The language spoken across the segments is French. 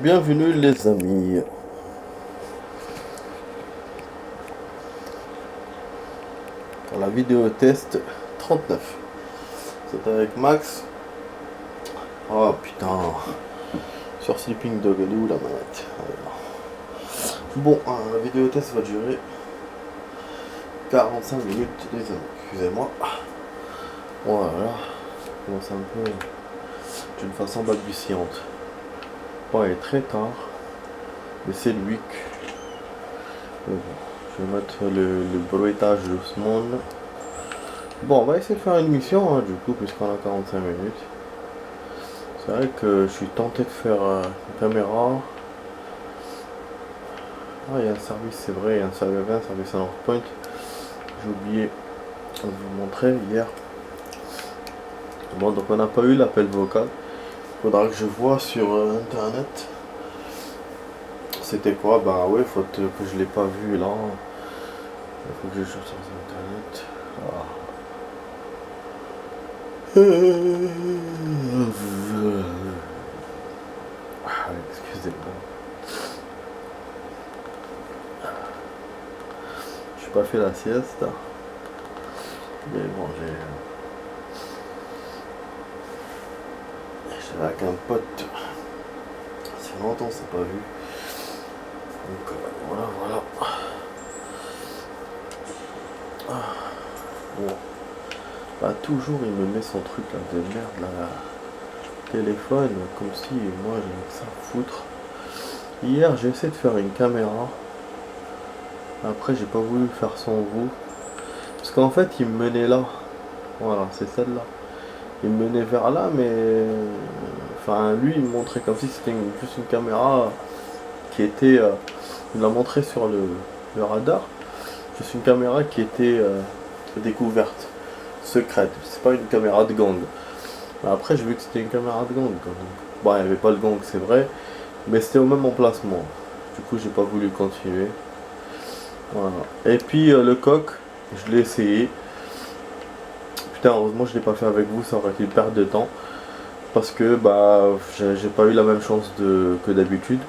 Bienvenue les amis. Pour la vidéo test 39. C'est avec Max. Oh putain. Sur Sleeping Dog, elle est où la manette? Bon, la vidéo test va durer 45 minutes les amis. Excusez-moi. Voilà. Je commence un peu d'une façon balbutiante. Bon, il est très tard. Mais c'est le week. Bon, je vais mettre le bruitage doucement. Bon, on va essayer de faire une mission, du coup, puisqu'on a 45 minutes. C'est vrai que je suis tenté de faire une caméra. Ah, il y a un service, c'est vrai, il y a un service à Northpoint. J'ai oublié de vous montrer hier. Bon, donc on n'a pas eu l'appel vocal. Faudra que je vois sur internet. C'était quoi? Bah ouais, faut que je l'ai pas vu là. Il faut que je cherche sur internet. Excusez-moi. Je n'ai pas fait la sieste. Mais bon, j'étais avec un pote. C'est longtemps, on s'est pas vu. Donc voilà. Bon. Bah toujours il me met son truc là de merde là. Téléphone, comme si moi j'avais que ça à foutre. Hier j'ai essayé de faire une caméra. Après j'ai pas voulu faire sans vous. Parce qu'en fait il me menait là. Voilà, c'est celle-là. Il me menait vers là, mais enfin lui il me montrait comme si c'était juste une caméra qui était. Il l'a montré sur le radar. Juste une caméra qui était découverte, secrète. C'est pas une caméra de gang. Après j'ai vu que c'était une caméra de gang. Bon, il n'y avait pas de gang, c'est vrai. Mais c'était au même emplacement. Du coup j'ai pas voulu continuer. Voilà. Et puis le coq, je l'ai essayé. Putain, heureusement je l'ai pas fait avec vous, ça aurait été une perte de temps. Parce que bah j'ai pas eu la même chance que d'habitude.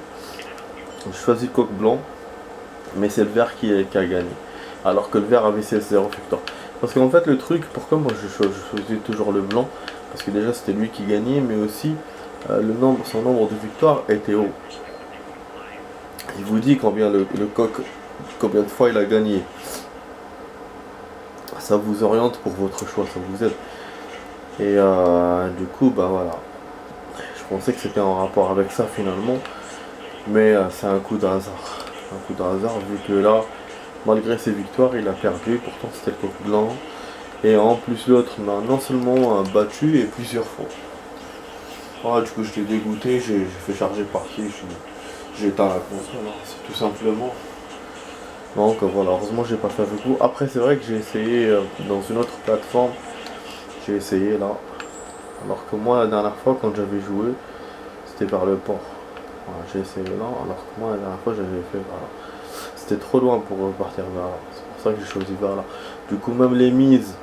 J'ai choisi le coq blanc, mais c'est le vert qui a gagné. Alors que le vert avait ses 0 victoire. Parce qu'en fait le truc, pourquoi moi je choisis toujours le blanc? Parce que déjà c'était lui qui gagnait, mais aussi son nombre de victoires était haut. Il vous dit combien le coq, combien de fois il a gagné. Ça vous oriente pour votre choix, ça vous aide. Et du coup, bah voilà. Je pensais que c'était en rapport avec ça finalement. Mais c'est un coup de hasard. Un coup de hasard vu que là, malgré ses victoires, il a perdu. Pourtant c'était le coq blanc. Et en plus l'autre m'a non seulement battu et plusieurs fois. Ah, du coup j'étais dégoûté, j'ai fait charger partie, j'ai éteint la console, c'est tout simplement. Donc voilà, heureusement j'ai pas fait avec vous. Après c'est vrai que j'ai essayé dans une autre plateforme, j'ai essayé là. Alors que moi la dernière fois quand j'avais joué, c'était vers le port. Voilà, j'ai essayé là, alors que moi la dernière fois j'avais fait vers là. C'était trop loin pour repartir vers là, c'est pour ça que j'ai choisi vers là. Du coup même les mises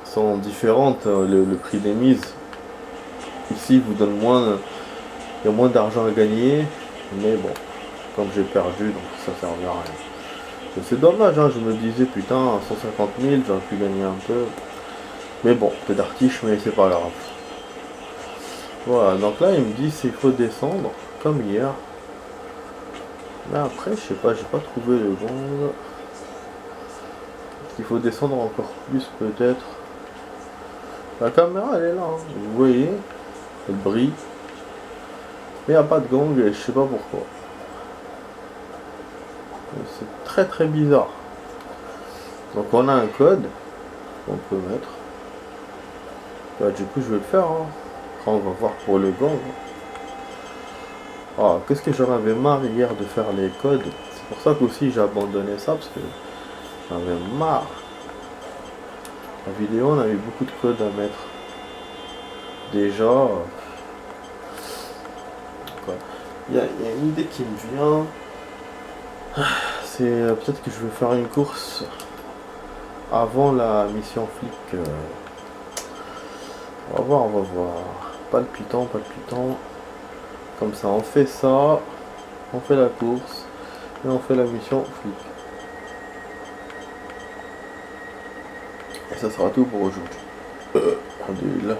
sont différentes, le prix des mises. Ici vous donne moins, il y a moins d'argent à gagner, mais bon, comme j'ai perdu, donc ça servait à rien. C'est dommage, hein, je me disais putain, 150 000, j'aurais pu gagner un peu. Mais bon, peu d'artiche, mais c'est pas grave. Voilà, donc là il me dit qu'il faut descendre, comme hier. Mais après, je sais pas, j'ai pas trouvé le bon. Il faut descendre encore plus peut-être. La caméra elle est là, hein. Vous voyez, elle brille. Mais il n'y a pas de gang et je sais pas pourquoi. C'est très très bizarre. Donc on a un code qu'on peut mettre. Bah, du coup je vais le faire. Hein. Après on va voir pour le gang. Ah, qu'est-ce que j'en avais marre hier de faire les codes. C'est pour ça qu'aussi j'ai abandonné ça parce que j'en avais marre. La vidéo on a eu beaucoup de codes à mettre. Déjà. Il y a une idée qui me vient. C'est peut-être que je vais faire une course avant la mission flic. On va voir. Palpitant. Comme ça, on fait ça, on fait la course et on fait la mission flic. Et ça sera tout pour aujourd'hui. Alhamdoulilah.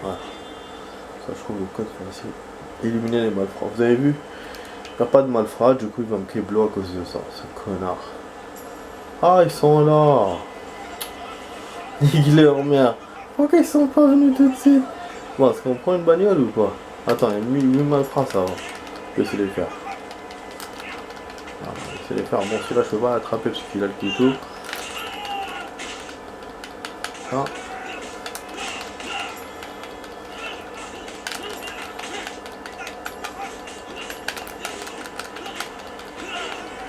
Voilà. Ça, je trouve le code facile. Éliminer les malfrats. Vous avez vu? Il n'y a pas de malfrats, du coup il va me kéblo à cause de ça, ce connard. Ah, ils sont là. Nique leur mère. Pourquoi ils sont pas venus tout de suite? Bon, est-ce qu'on prend une bagnole ou quoi? Attends, il y a 8 malfrats, ça va. Je vais essayer de les faire. Ah, je vais essayer de les faire. Bon, celui-là, je peux pas l'attraper parce qu'il a le couteau. Ah.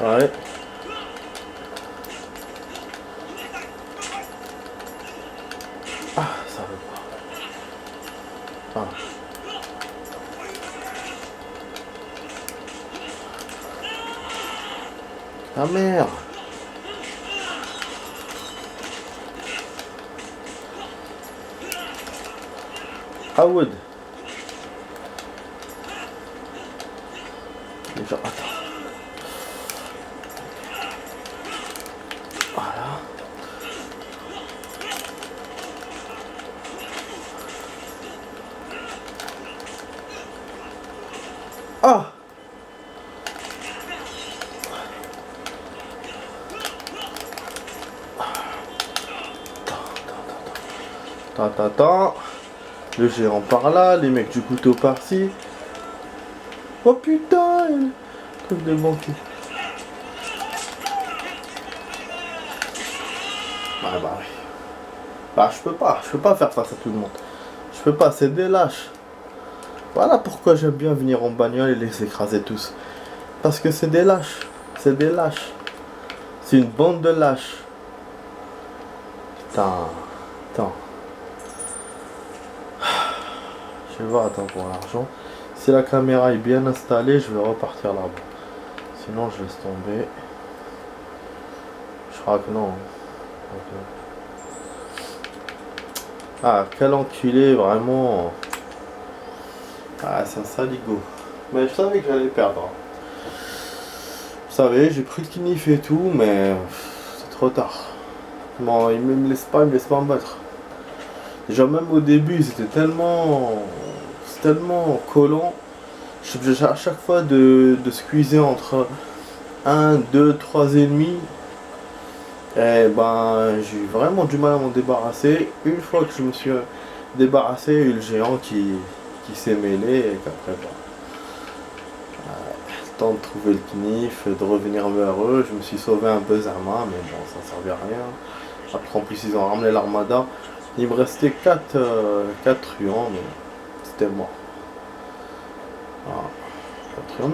Ouais. Ah, ça veut pas. Ah. Ah merde. Howard. Déjà, attends. Voilà. Ah. Attends. Le géant par là, les mecs du couteau par-ci. Oh putain, le truc de banquier. Bah oui. Bah je peux pas faire face à tout le monde. Je peux pas, c'est des lâches. Voilà pourquoi j'aime bien venir en bagnole et les écraser tous. Parce que c'est des lâches. C'est des lâches. C'est une bande de lâches. Putain. Attends. Je vais voir, attends, pour l'argent. Si la caméra est bien installée, je vais repartir là-bas. Sinon, je laisse tomber. Je crois que non. Ah, quel enculé, vraiment. Ah, c'est un saligo. Mais je savais que j'allais perdre. Vous savez, j'ai pris le knif et tout, mais c'est trop tard. Bon, il me laisse pas me battre. Déjà, même au début, c'était tellement collant. J'ai à chaque fois de squeezer entre 1, 2, 3 ennemis. Et ben, j'ai eu vraiment du mal à m'en débarrasser. Une fois que je me suis débarrassé, il y a eu le géant qui s'est mêlé et qu'après, ben, le temps de trouver le knif, de revenir vers eux, je me suis sauvé un peu Zama, mais bon, ça servait à rien. Après, en plus, ils ont ramené l'armada. Il me restait 4 truands, mais c'était mort. Ah,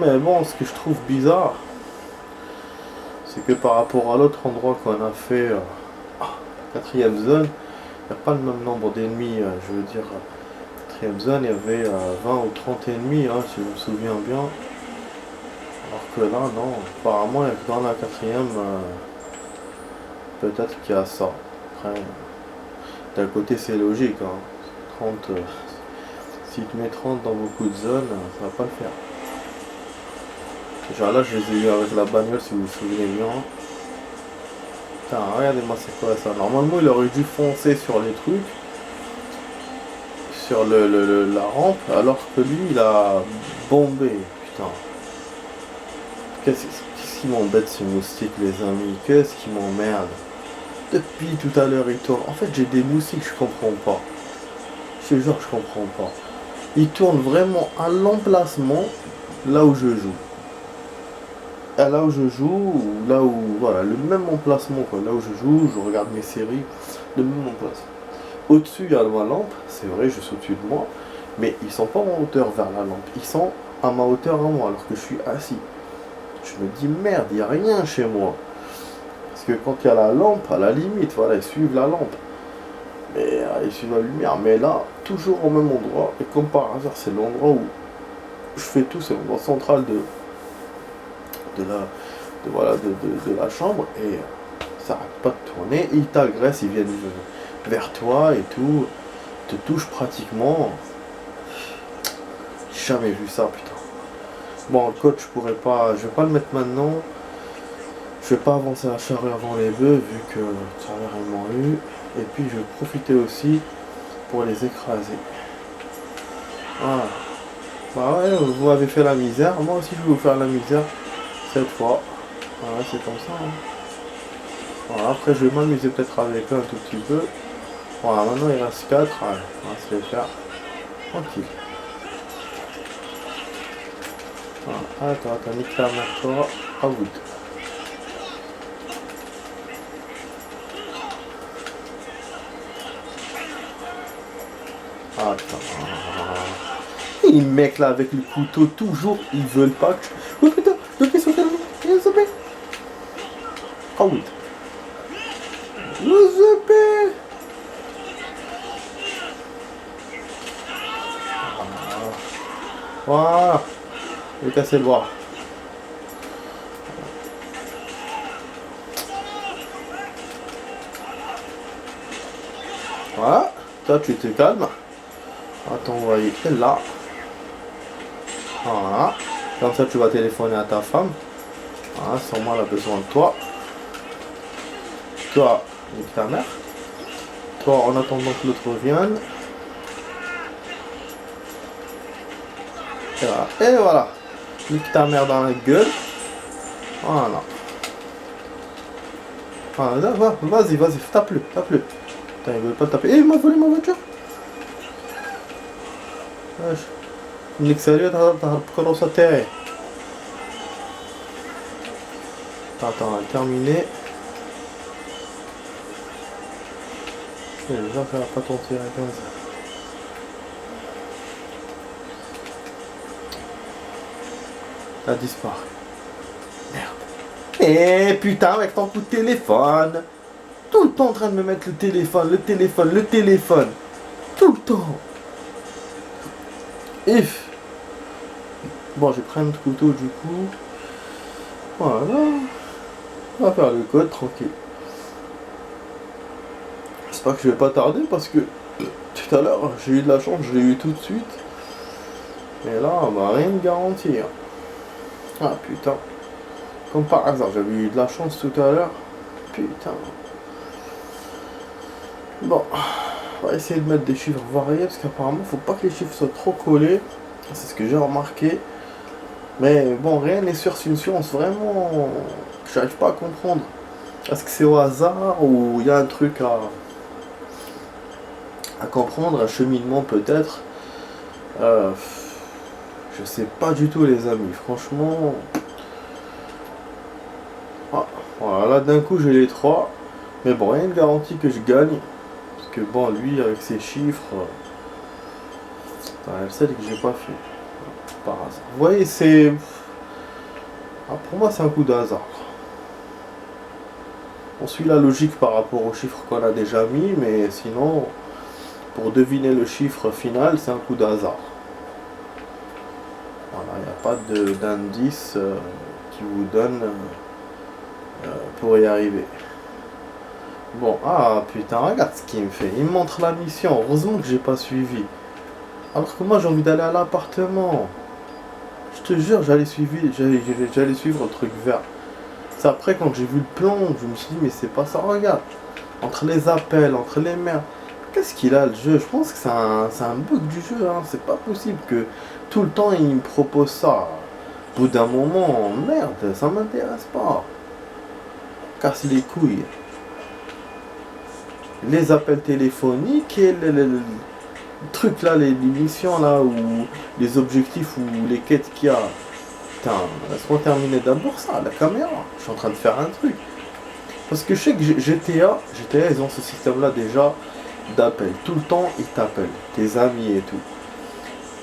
mais bon, ce que je trouve bizarre, c'est que par rapport à l'autre endroit qu'on a fait, la 4ème zone, il n'y a pas le même nombre d'ennemis. Je veux dire, la 4ème zone, il y avait 20 ou 30 ennemis, hein, si je me souviens bien. Alors que là, non, apparemment, dans la 4ème, peut-être qu'il y a ça. Après, d'un côté, c'est logique, hein. 30, si tu mets 30 dans beaucoup de zones, ça va pas le faire. Genre là, je les ai eu avec la bagnole, si vous vous souvenez bien. Putain, regardez-moi, c'est quoi ça? Normalement, il aurait dû foncer sur les trucs, sur la rampe, alors que lui, il a bombé. Putain. Qu'est-ce qui m'embête ce moustique, les amis? Qu'est-ce qui m'emmerde? Depuis tout à l'heure, il tourne. En fait, j'ai des moustiques, je comprends pas. Je te jure, je comprends pas. Il tourne vraiment à l'emplacement, là où je joue. Là où je joue, là où, voilà, le même emplacement, quoi. Là où je joue, je regarde mes séries, le même emplacement. Au-dessus, il y a ma lampe, c'est vrai, je suis au-dessus de moi, mais ils sont pas en hauteur vers la lampe, ils sont à ma hauteur à moi, alors que je suis assis. Je me dis, merde, il n'y a rien chez moi. Parce que quand il y a la lampe, à la limite, voilà, ils suivent la lampe. Mais ils suivent la lumière, mais là, toujours au même endroit, et comme par hasard, c'est l'endroit où je fais tout, c'est l'endroit central de la chambre, et ça arrête pas de tourner, ils t'agressent, ils viennent vers toi et tout, te touchent pratiquement. jamais vu ça, putain. Bon, le code, je vais pas le mettre maintenant. Je vais pas avancer la charrue avant les bœufs, vu que ça a vraiment eu. Et puis, je vais profiter aussi pour les écraser. Voilà. Bah ouais, vous avez fait la misère. Moi aussi, je vais vous faire la misère cette fois. Voilà, c'est comme ça. Hein. Voilà, après, je vais m'amuser peut-être avec eux un tout petit peu. Voilà, maintenant, il reste 4. Allez, on va se les faire. Tranquille. Voilà, attends, nique la mère, toi. À vous. Attends. Les mecs là avec le couteau, toujours, ils veulent pas que je... Oh putain, le pied sur le pied, le pied. Oh oui. Le zépé. Voilà. Je vais casser le bras. Voilà. Toi, tu te calmes. Attends, on va y aller là. Voilà. Comme ça, tu vas téléphoner à ta femme. Voilà, sûrement elle a besoin de toi. Toi, nique ta mère. Toi, en attendant que l'autre revienne. Et voilà. Nique ta mère dans la gueule. Voilà. Voilà, vas-y, tape-le. Putain, il veut pas taper. Il m'a volé ma voiture. Wesh. Nique sérieux, t'as commencé à terrer. Attends, on va terminer. Déjà, ça va pas ton tirer comme ça. Ça disparaît. Merde. Eh putain, avec ton coup de téléphone. Tout le temps en train de me mettre le téléphone. Tout le temps. If. Bon, je vais prendre le couteau du coup. Voilà. On va faire le code tranquille. J'espère que je vais pas tarder parce que tout à l'heure j'ai eu de la chance, je l'ai eu tout de suite. Et là, bah rien de garantir. Ah putain. Comme par hasard, j'avais eu de la chance tout à l'heure. Putain. Bon, on va essayer de mettre des chiffres variés parce qu'apparemment faut pas que les chiffres soient trop collés. C'est ce que j'ai remarqué. Mais bon, rien n'est sûr, c'est une science vraiment que j'arrive pas à comprendre. Est-ce que c'est au hasard ou il y a un truc à comprendre, un cheminement peut-être. Je sais pas du tout les amis, franchement. Ah, voilà, là d'un coup j'ai les 3. Mais bon, rien de garantie que je gagne. Parce que bon, lui avec ses chiffres, elle sait que j'ai pas fait. Par hasard. Vous voyez, c'est... Ah, pour moi c'est un coup de hasard. On suit la logique par rapport aux chiffres qu'on a déjà mis, mais sinon, pour deviner le chiffre final, c'est un coup de hasard. Voilà, il n'y a pas d'indice qui vous donne pour y arriver. Bon, ah putain, regarde ce qu'il me fait. Il me montre la mission. Heureusement que j'ai pas suivi. Alors que moi j'ai envie d'aller à l'appartement. Je te jure, j'allais suivre le truc vert. C'est après quand j'ai vu le plan, je me suis dit mais c'est pas ça, regarde. Entre les appels, entre les merdes. Qu'est-ce qu'il a le jeu? Je pense que c'est un bug du jeu, hein. C'est pas possible que tout le temps il me propose ça. Au bout d'un moment, merde, ça m'intéresse pas. Casse les couilles. Les appels téléphoniques et le truc là, les missions là, ou les objectifs ou les quêtes qu'il y a. Putain, laisse-moi terminer d'abord ça, la caméra. Je suis en train de faire un truc. Parce que je sais que GTA, ils ont ce système là déjà d'appel. Tout le temps, ils t'appellent, tes amis et tout.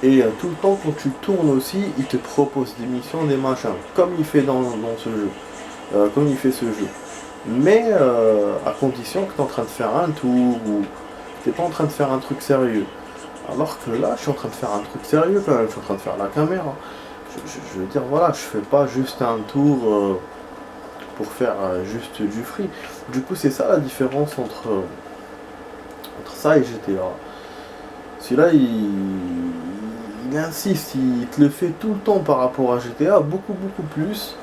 Et tout le temps, quand tu tournes aussi, ils te proposent des missions, des machins. Comme il fait dans ce jeu. Comme il fait ce jeu. Mais à condition que tu es en train de faire un tour ou tu n'es pas en train de faire un truc sérieux. Alors que là, je suis en train de faire un truc sérieux quand même. Je suis en train de faire la caméra. Je veux dire, voilà, je fais pas juste un tour pour faire juste du free. Du coup, c'est ça la différence entre ça et GTA. Celui-là, il il insiste, il te le fait tout le temps par rapport à GTA, beaucoup plus.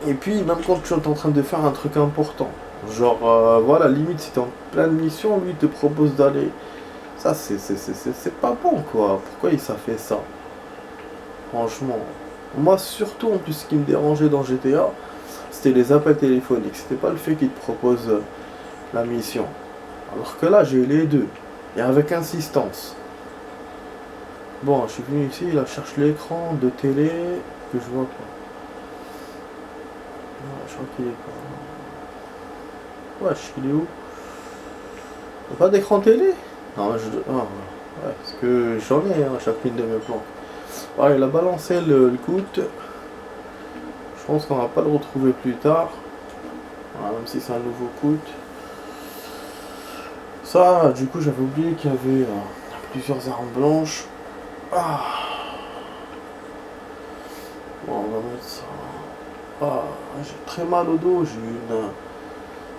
Et puis même quand tu es en train de faire un truc important, genre voilà, limite si tu es en pleine mission, lui il te propose d'aller. Ça c'est pas bon quoi, pourquoi ça fait ça? Franchement. Moi surtout en plus ce qui me dérangeait dans GTA, c'était les appels téléphoniques, c'était pas le fait qu'il te propose la mission. Alors que là j'ai les deux, et avec insistance. Bon, je suis venu ici, là je cherche l'écran de télé que je vois pas. Non, je crois qu'il est pas. Wesh, il est où? Il n'y a pas d'écran télé? Non, ouais, parce que j'en ai à chacune de mes plans. Ouais, il a balancé le coût. Je pense qu'on va pas le retrouver plus tard. Ouais, même si c'est un nouveau coût. Ça, du coup, j'avais oublié qu'il y avait plusieurs armes blanches. Ah. Bon, on va mettre ça. Ah, j'ai très mal au dos. J'ai eu une.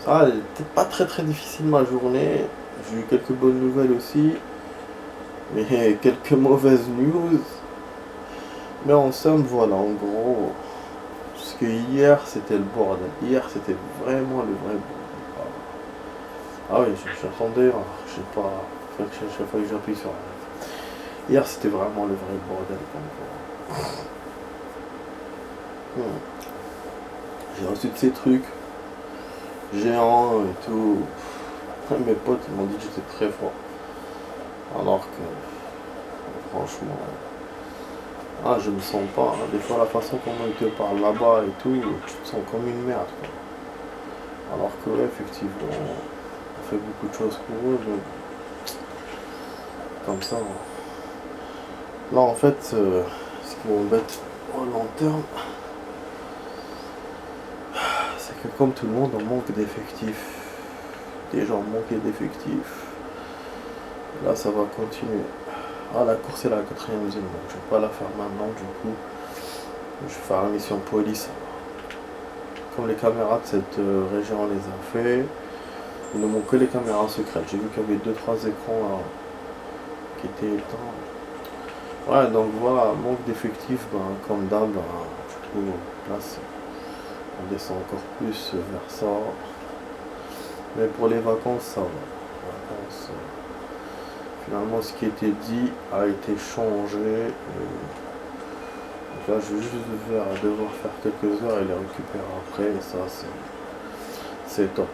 Ça, elle était pas très difficile ma journée. J'ai eu quelques bonnes nouvelles aussi. Mais quelques mauvaises news. Mais en somme, voilà, en gros. Parce que hier, c'était le bordel. Hier, c'était vraiment le vrai bordel. Ah oui, j'attendais. Je sais pas. Chaque fois que j'appuie sur. Hier, c'était vraiment le vrai bordel. J'ai reçu de ces trucs géants et tout. Mes potes m'ont dit que j'étais très froid. Alors que, franchement, je me sens pas. Des fois, la façon comment ils te parlent là-bas et tout, tu te sens comme une merde. Quoi. Alors que, ouais, effectivement, on fait beaucoup de choses pour eux, mais comme ça. Là, en fait, ce qui m'embête au long terme, c'est que comme tout le monde, on manque d'effectifs. Des gens manquent d'effectifs. Là, ça va continuer. Ah, la course est la 4ème zone, donc je vais pas la faire maintenant, du coup. Je vais faire la mission police. Comme les caméras de cette région, on les a fait. Il ne manque que les caméras secrètes. J'ai vu qu'il y avait 2-3 écrans là, qui étaient éteints. Ouais, donc voilà, manque d'effectifs, comme d'hab, du coup, là, on descend encore plus vers ça. Mais pour les vacances, ça va. Les vacances, finalement, ce qui était dit a été changé. Donc là, je vais juste devoir faire quelques heures et les récupérer après. Et ça, c'est top.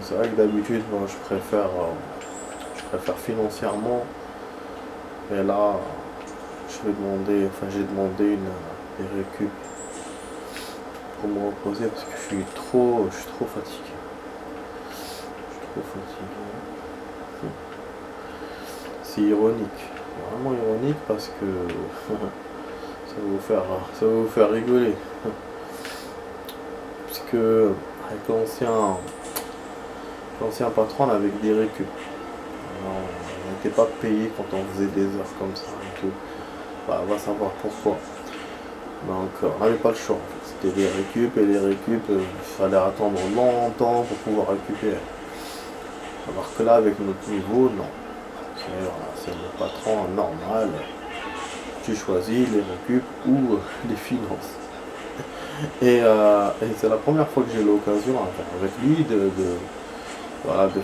C'est vrai que d'habitude, je préfère financièrement. Mais là, j'ai demandé des récup pour me reposer parce que je suis trop fatigué. C'est ironique, vraiment ironique parce que ça va vous faire rigoler. Puisque avec l'ancien patron, on avait des récup. On n'était pas payé quand on faisait des heures comme ça et tout. On va savoir pourquoi. Donc on n'avait pas le choix. En fait. C'était des récup et les récup, il fallait attendre longtemps pour pouvoir récupérer. Alors que là, avec notre niveau, non. C'est le patron normal. Tu choisis les récup ou les finances. Et c'est la première fois que j'ai l'occasion avec lui de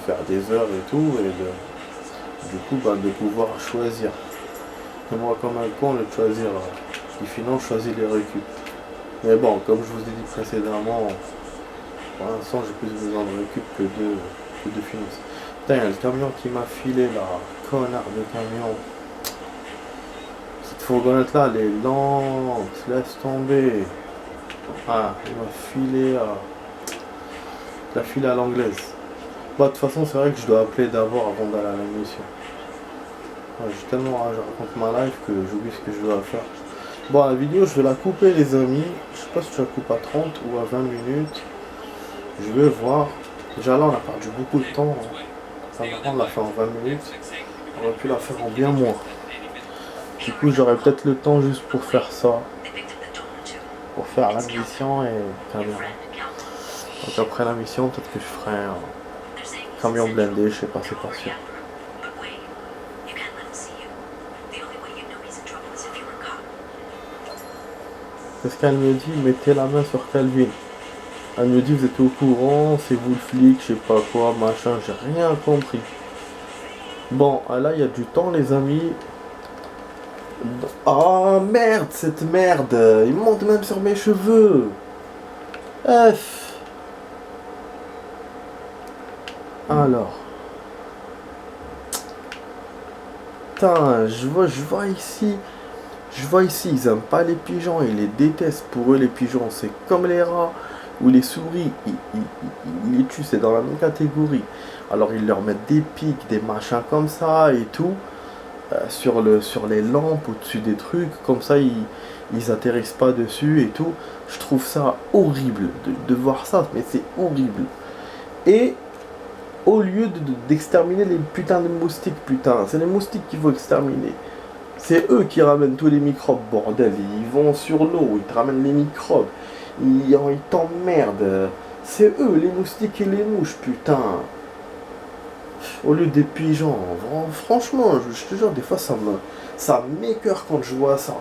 faire des heures et tout, et du coup de pouvoir choisir. Et moi comme un con, de choisir les finances, choisir les récup. Mais bon, comme je vous ai dit précédemment, pour l'instant j'ai plus besoin de récup que de finances. Putain, il y a le camion qui m'a filé là, connard de camion. Cette fourgonnette là, elle est lente, laisse tomber. Ah, il m'a filé la filé à l'anglaise. De toute façon, c'est vrai que je dois appeler d'abord avant d'aller à la mission. J'ai tellement rage, je raconte ma life que j'oublie ce que je dois faire. Bon, la vidéo, je vais la couper, les amis. Je sais pas si je la coupe à 30 ou à 20 minutes. Je vais voir. Déjà là, on a perdu beaucoup de temps. Ça va prendre la fin en 20 minutes. On aurait pu la faire en bien moins. Du coup, j'aurai peut-être le temps juste pour faire ça. Pour faire la mission et caméra. Donc après la mission, peut-être que je ferai un camion blindé, je sais pas, c'est pas sûr. Qu'est-ce qu'elle me dit? Mettez la main sur Calvin. Elle me dit, vous êtes au courant, c'est vous le flic, je sais pas quoi, machin, j'ai rien compris. Bon, là, il y a du temps, les amis. Oh merde, cette merde, il monte même sur mes cheveux. F. Alors. Putain, je vois ici, ils aiment pas les pigeons, ils les détestent. Pour eux, les pigeons, c'est comme les rats ou les souris. Ils les tuent, c'est dans la même catégorie. Alors, ils leur mettent des pics, des machins comme ça et tout, sur les lampes, au-dessus des trucs. Comme ça, ils atterrissent pas dessus et tout. Je trouve ça horrible de voir ça, mais c'est horrible. Et au lieu d'exterminer les putains de moustiques, putain, c'est les moustiques qu'il faut exterminer. C'est eux qui ramènent tous les microbes, bordel. Ils vont sur l'eau, ils te ramènent les microbes. Ils t'emmerdent. C'est eux, les moustiques et les mouches, putain. Au lieu des pigeons. Franchement, je te jure, des fois, ça m'écoeure quand je vois ça.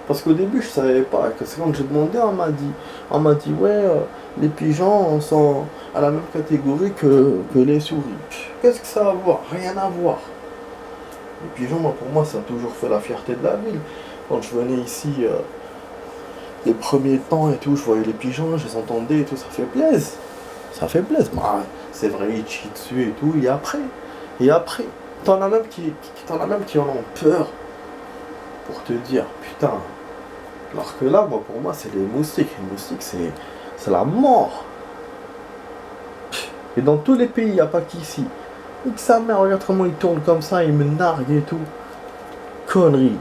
Parce qu'au début, je savais pas. Que c'est quand j'ai demandé, on m'a dit, ouais, les pigeons sont à la même catégorie que les souris. Qu'est-ce que ça a à voir? Rien à voir. Les pigeons, pour moi, ça a toujours fait la fierté de la ville. Quand je venais ici, les premiers temps et tout, je voyais les pigeons, je les entendais et tout, ça fait plaisir. Ça fait plaisir. Bah, c'est vrai, ils chient dessus et tout, et après, t'en as même qui en ont peur pour te dire, putain. Alors que là, pour moi, c'est les moustiques. Les moustiques, c'est la mort. Et dans tous les pays, il n'y a pas qu'ici. Et que sa mère, regarde comment il tourne comme ça, il me nargue et tout. Connerie.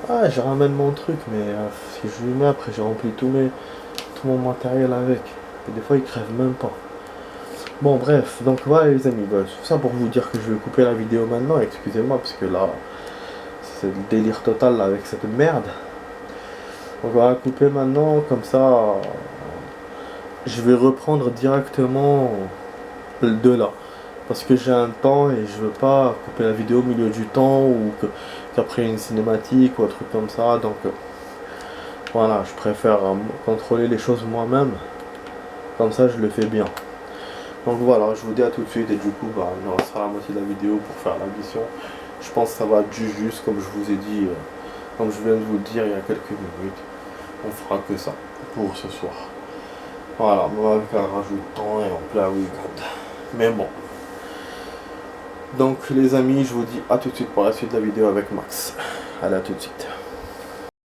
Ah, je ramène mon truc, mais si je lui mets, après j'ai rempli tout mon matériel avec. Et des fois, il crève même pas. Bon, bref, donc voilà les amis, bah, c'est ça pour vous dire que je vais couper la vidéo maintenant, excusez-moi, parce que là, c'est le délire total là, avec cette merde. On va la couper maintenant, comme ça, je vais reprendre directement de là. Parce que j'ai un temps et je veux pas couper la vidéo au milieu du temps ou qu'après une cinématique ou un truc comme ça. Donc voilà, je préfère contrôler les choses moi-même. Comme ça, je le fais bien. Donc voilà, je vous dis à tout de suite et du coup, bah, il me restera la moitié de la vidéo pour faire la mission. Je pense que ça va être juste comme je vous ai dit, comme je viens de vous le dire il y a quelques minutes. On fera que ça pour ce soir. Voilà, avec un rajout de temps et en plein week-end. Mais bon. Donc les amis, je vous dis à tout de suite pour la suite de la vidéo avec Max. Allez, à tout de suite.